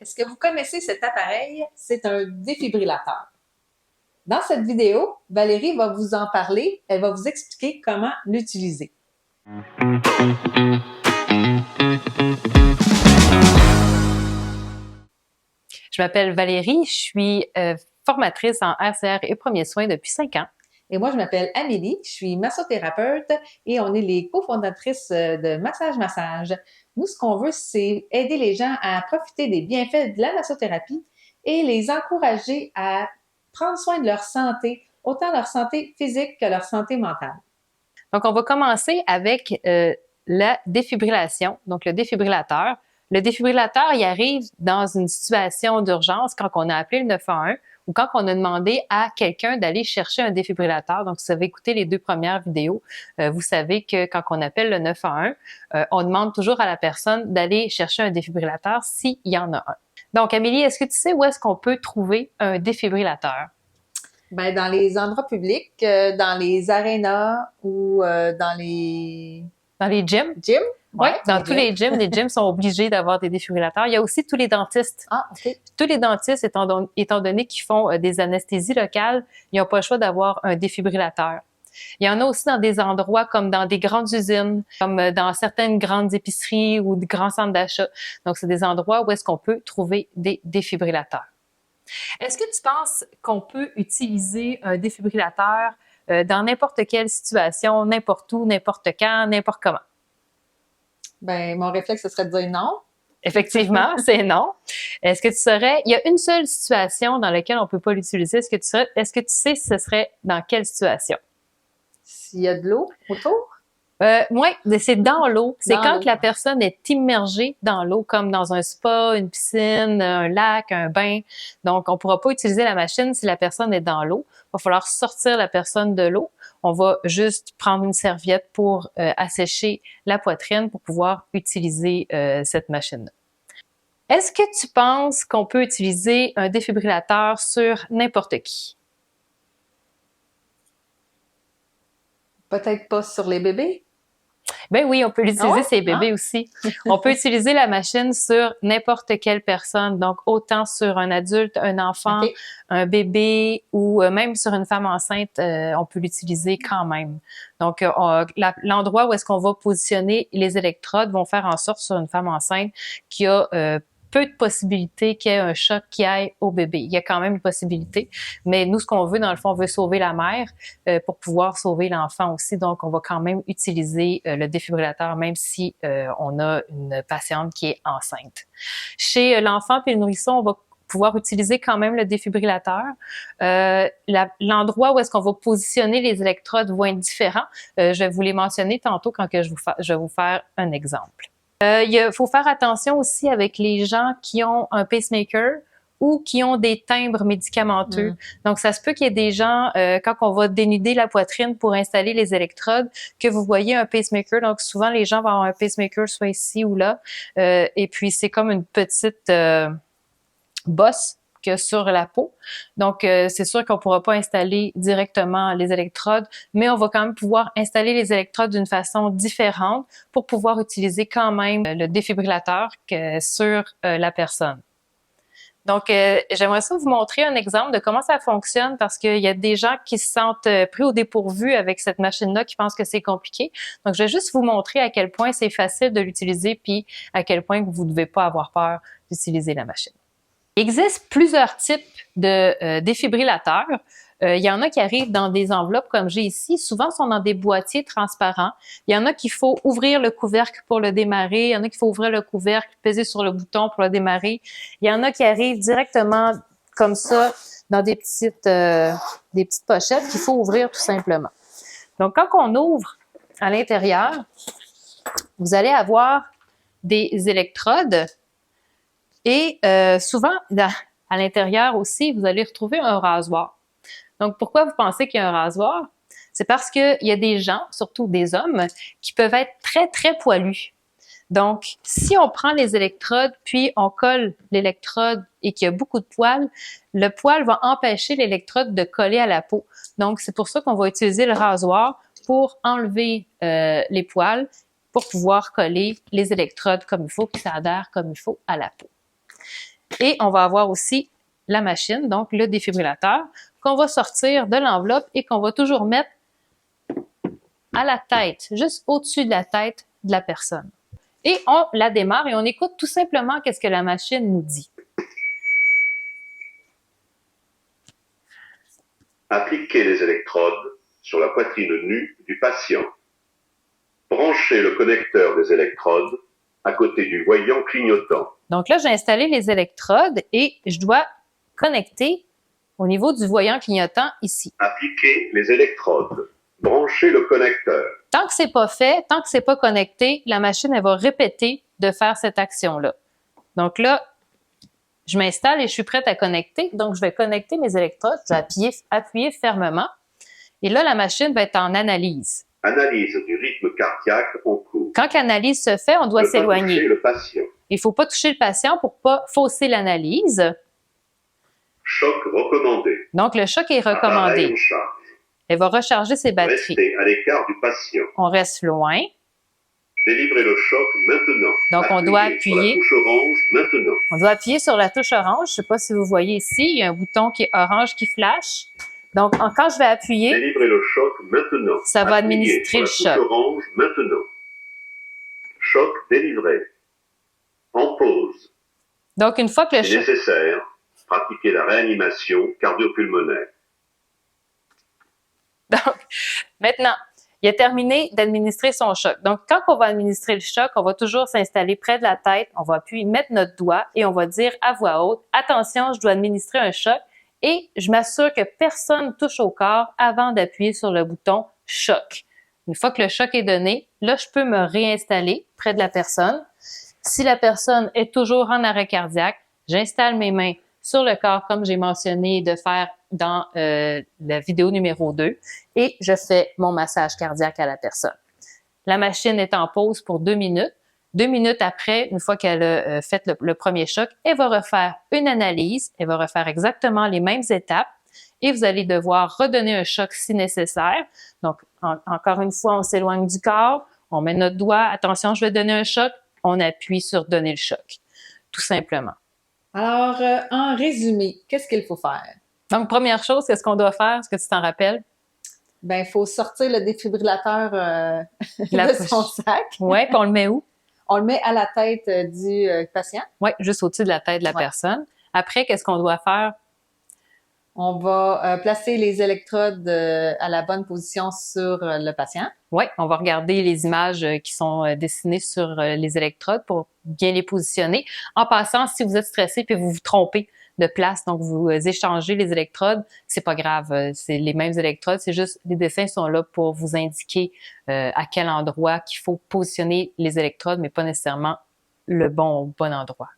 Est-ce que vous connaissez cet appareil? C'est un défibrillateur. Dans cette vidéo, Valérie va vous en parler. Elle va vous expliquer comment l'utiliser. Je m'appelle Valérie, je suis formatrice en RCR et premiers soins depuis 5 ans. Et moi, je m'appelle Amélie, je suis massothérapeute et on est les cofondatrices de Massage. Nous, ce qu'on veut, c'est aider les gens à profiter des bienfaits de la massothérapie et les encourager à prendre soin de leur santé, autant leur santé physique que leur santé mentale. Donc, on va commencer avec la défibrillation, donc le défibrillateur. Le défibrillateur, il arrive dans une situation d'urgence quand on a appelé le 911 ou quand on a demandé à quelqu'un d'aller chercher un défibrillateur. Donc, si vous avez écouté les 2 premières vidéos, vous savez que quand on appelle le 911, on demande toujours à la personne d'aller chercher un défibrillateur s'il y en a un. Donc, Amélie, est-ce que tu sais où est-ce qu'on peut trouver un défibrillateur? Ben, dans les endroits publics, dans les arénas ou dans les gyms? Gyms? Oui, dans tous les gyms sont obligés d'avoir des défibrillateurs. Il y a aussi tous les dentistes. Ah, OK. Tous les dentistes, étant donné qu'ils font des anesthésies locales, ils n'ont pas le choix d'avoir un défibrillateur. Il y en a aussi dans des endroits comme dans des grandes usines, comme dans certaines grandes épiceries ou des grands centres d'achat. Donc, c'est des endroits où est-ce qu'on peut trouver des défibrillateurs. Est-ce que tu penses qu'on peut utiliser un défibrillateur dans n'importe quelle situation, n'importe où, n'importe quand, n'importe comment? Ben, mon réflexe, ce serait de dire non. Effectivement, c'est non. Est-ce que tu saurais, il y a une seule situation dans laquelle on peut pas l'utiliser. Est-ce que tu sais ce serait dans quelle situation? S'il y a de l'eau autour? Oui, c'est dans l'eau. C'est Dans quand l'eau. la personne est immergée dans l'eau, comme dans un spa, une piscine, un lac, un bain. Donc, on pourra pas utiliser la machine si la personne est dans l'eau. Il va falloir sortir la personne de l'eau. On va juste prendre une serviette pour assécher la poitrine pour pouvoir utiliser cette machine-là. Est-ce que tu penses qu'on peut utiliser un défibrillateur sur n'importe qui? Peut-être pas sur les bébés? Ben oui, on peut l'utiliser ces bébés Ah. aussi. On peut utiliser la machine sur n'importe quelle personne, donc autant sur un adulte, un enfant, Okay. un bébé ou même sur une femme enceinte, on peut l'utiliser quand même. Donc, l'endroit où est-ce qu'on va positionner les électrodes vont faire en sorte sur une femme enceinte qui a peu de possibilités qu'il y ait un choc qui aille au bébé. Il y a quand même une possibilité, mais nous, ce qu'on veut, dans le fond, on veut sauver la mère pour pouvoir sauver l'enfant aussi. Donc, on va quand même utiliser le défibrillateur, même si on a une patiente qui est enceinte. Chez l'enfant puis le nourrisson, on va pouvoir utiliser quand même le défibrillateur. L'endroit où est-ce qu'on va positionner les électrodes va être différent. Je vais vous les mentionner tantôt quand je vais vous faire un exemple. Il faut faire attention aussi avec les gens qui ont un pacemaker ou qui ont des timbres médicamenteux. Donc, ça se peut qu'il y ait des gens, quand on va dénuder la poitrine pour installer les électrodes, que vous voyez un pacemaker. Donc, souvent, les gens vont avoir un pacemaker soit ici ou là. Et puis, c'est comme une petite bosse que sur la peau. Donc, c'est sûr qu'on pourra pas installer directement les électrodes, mais on va quand même pouvoir installer les électrodes d'une façon différente pour pouvoir utiliser quand même le défibrillateur sur la personne. Donc, j'aimerais ça vous montrer un exemple de comment ça fonctionne parce qu'il y a des gens qui se sentent pris au dépourvu avec cette machine-là, qui pensent que c'est compliqué. Donc, je vais juste vous montrer à quel point c'est facile de l'utiliser puis à quel point vous ne devez pas avoir peur d'utiliser la machine. Il existe plusieurs types de défibrillateurs. Il y en a qui arrivent dans des enveloppes comme j'ai ici. Souvent, sont dans des boîtiers transparents. Il y en a qu'il faut ouvrir le couvercle pour le démarrer. Il y en a qu'il faut ouvrir le couvercle, peser sur le bouton pour le démarrer. Il y en a qui arrivent directement comme ça dans des petites pochettes qu'il faut ouvrir tout simplement. Donc, quand on ouvre à l'intérieur, vous allez avoir des électrodes. Et souvent, à l'intérieur aussi, vous allez retrouver un rasoir. Donc, pourquoi vous pensez qu'il y a un rasoir? C'est parce qu'il y a des gens, surtout des hommes, qui peuvent être très, très poilus. Donc, si on prend les électrodes, puis on colle l'électrode et qu'il y a beaucoup de poils, le poil va empêcher l'électrode de coller à la peau. Donc, c'est pour ça qu'on va utiliser le rasoir pour enlever les poils, pour pouvoir coller les électrodes comme il faut, puis ça adhère comme il faut à la peau. Et on va avoir aussi la machine, donc le défibrillateur, qu'on va sortir de l'enveloppe et qu'on va toujours mettre à la tête, juste au-dessus de la tête de la personne. Et on la démarre et on écoute tout simplement qu'est-ce que la machine nous dit. Appliquez les électrodes sur la poitrine nue du patient. Branchez le connecteur des électrodes à côté du voyant clignotant. Donc là, j'ai installé les électrodes et je dois connecter au niveau du voyant clignotant ici. Appliquez les électrodes. Branchez le connecteur. Tant que c'est pas fait, tant que c'est pas connecté, la machine, elle va répéter de faire cette action-là. Donc là, je m'installe et je suis prête à connecter. Donc, je vais connecter mes électrodes. Je vais appuyer fermement. Et là, la machine va être en analyse. Analyse du rythme cardiaque en cours. Quand l'analyse se fait, on doit s'éloigner. Ne pas toucher le patient. Il faut pas toucher le patient pour pas fausser l'analyse. Choc recommandé. Donc, le choc est recommandé. Appareil en charge. Elle va recharger ses batteries. Restez à l'écart du patient. On reste loin. Délivrez le choc maintenant. Donc, on doit appuyer. Sur la touche orange maintenant. On doit appuyer sur la touche orange. Je sais pas si vous voyez ici, il y a un bouton qui est orange qui flash. Donc, quand je vais appuyer, délivrez le choc maintenant. Ça va administrer le choc. Touche orange maintenant. Choc délivré. En pause. Donc, une fois que le Si choc... nécessaire, pratiquez la réanimation cardio-pulmonaire. Donc, maintenant, il a terminé d'administrer son choc. Donc, quand on va administrer le choc, on va toujours s'installer près de la tête, on va appuyer, mettre notre doigt et on va dire à voix haute, attention, je dois administrer un choc et je m'assure que personne touche au corps avant d'appuyer sur le bouton choc. Une fois que le choc est donné, là, je peux me réinstaller près de la personne. Si la personne est toujours en arrêt cardiaque, j'installe mes mains sur le corps, comme j'ai mentionné de faire dans la vidéo numéro 2, et je fais mon massage cardiaque à la personne. La machine est en pause pour 2 minutes. 2 minutes après, une fois qu'elle a fait le premier choc, elle va refaire une analyse, elle va refaire exactement les mêmes étapes, et vous allez devoir redonner un choc si nécessaire. Donc, encore une fois, on s'éloigne du corps, on met notre doigt, attention, je vais donner un choc, on appuie sur donner le choc, tout simplement. Alors, en résumé, qu'est-ce qu'il faut faire? Donc, première chose, qu'est-ce qu'on doit faire? Est-ce que tu t'en rappelles? Ben, il faut sortir le défibrillateur de son sac. Oui, puis on le met où? On le met à la tête du patient. Oui, juste au-dessus de la tête de la personne. Après, qu'est-ce qu'on doit faire? On va placer les électrodes à la bonne position sur le patient. Oui, on va regarder les images qui sont dessinées sur les électrodes pour bien les positionner. En passant, si vous êtes stressé puis vous vous trompez de place, donc vous échangez les électrodes, c'est pas grave, c'est les mêmes électrodes, c'est juste les dessins sont là pour vous indiquer à quel endroit qu'il faut positionner les électrodes, mais pas nécessairement le bon endroit.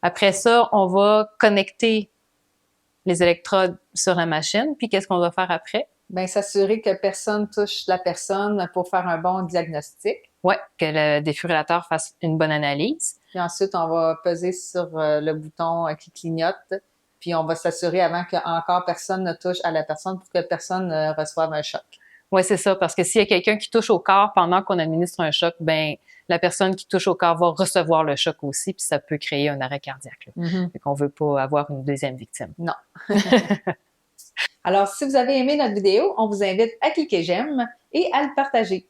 Après ça, on va connecter les électrodes sur la machine, puis qu'est-ce qu'on va faire après? Bien, s'assurer que personne touche la personne pour faire un bon diagnostic. Oui, que le défibrillateur fasse une bonne analyse. Puis ensuite, on va peser sur le bouton qui clignote, puis on va s'assurer avant qu'encore personne ne touche à la personne pour que personne ne reçoive un choc. Oui, c'est ça, parce que s'il y a quelqu'un qui touche au corps pendant qu'on administre un choc, ben la personne qui touche au corps va recevoir le choc aussi, puis ça peut créer un arrêt cardiaque. Donc, on veut pas avoir une deuxième victime. Non. Alors, si vous avez aimé notre vidéo, on vous invite à cliquer j'aime et à le partager.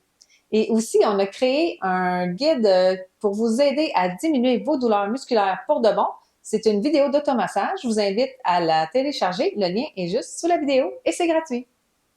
Et aussi, on a créé un guide pour vous aider à diminuer vos douleurs musculaires pour de bon. C'est une vidéo d'automassage. Je vous invite à la télécharger. Le lien est juste sous la vidéo et c'est gratuit.